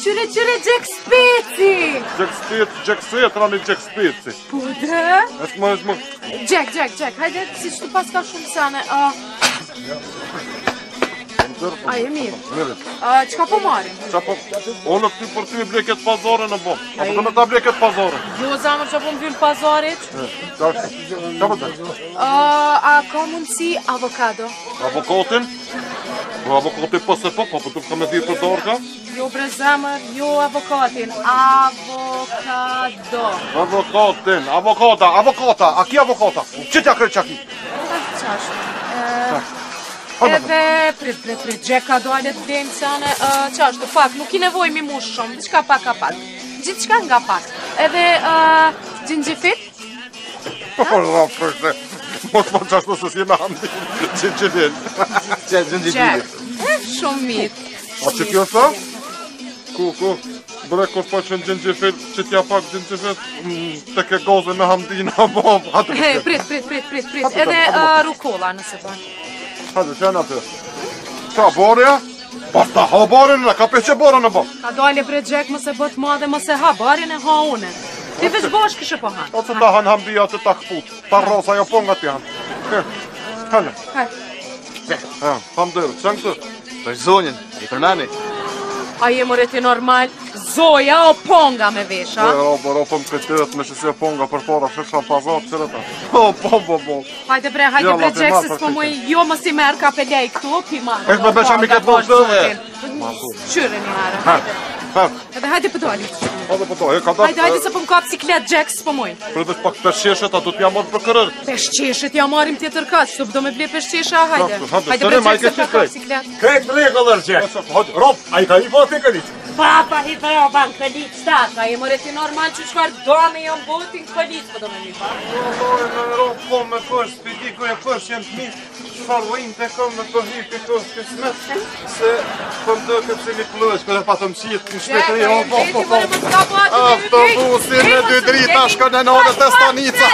Qyre, Jack Speci! Jack Speci, rani Jack Speci. Po dhe? Eshmë. Jack, hajde, si që të pas ka shumë sane. A, e mirë. Qka po marim? Onë këty për ty ble këtë pazare në bom. Apo të me ta ble këtë pazare? Jo, zamër që po më vyllë pazarit. Qa për të? A ka mundësi avokado? Avokatin? Avokatin pëse po të ka me dhirë për dorë ka? Jo, bre zamër, jo avokatin. Avokado. Avokata, a ki avokata? Që t'ja kërë që aki? Qashtë. Edhe, prit, Jack ka dojnë të denë sane, qashtë, pak, nuk i nevoj mi mush shumë, diçka pak ka pak. Gjithë qka nga pak. Edhe, gjingjifit? Po, rafërte. Mos më qashtu se s'jeme handi. Gjingjifit. Jack, shumë mitë. A që kjo sa? Ku? Bre, kur po që në gjingjifit, që t'ja pak gjingjifit, të ke goze me hamdina, bo. Prit. Edhe rukolla nëse ban. Hajde, që janë atë? Qa, borja? Basta, ha borën në, ka peqe borën në bo. Ka dojle bre Jack, mëse bët madhe, mëse ha barin e ha une. Ti veç bosh kështë po hanë. O që ta hanë hambija të ta këput, ta rosa jo po nga ti hanë. Hajde. Ham dërë, që në këtë? Për zonjën, i përmeni. A je more ti normal, zoja o ponga me vesha? O më këtërët me që si e ponga për para shësha pazar, qërë ta? Po. Hajde bre Jack, se s'po muj, jo më si merë ka pelej këtu, pi marë. E me beqa mi këtë bërë Qyre një herë, hajde. Edhe hajde pëdojli. Hajde se po më ka ciklet Jack, s'po muj. Për dhe pak peshqeshet, a du t'ja marrë për kërër? Peshqeshet ja marim tjetër kaç, s'u do me ble peshqesha, hajde. Hajde bre Jack, se po ka ciklet. Krejt regullër, Jack. Rob, a i ka i boti këllit? Papa hi për o ban këllit, staka, je more ti normal që qëfar do me jom botin këllit, po do me mi pa. Po me kësh, piti ku e kësh jenë të mi, qëfar vojnë të kom me të hi për kësh kësmet, se për ndë këtë se një plësh, kërë pa të mqitë në shpetëri, Autobusin me dy drita shkën e nonët e stanica.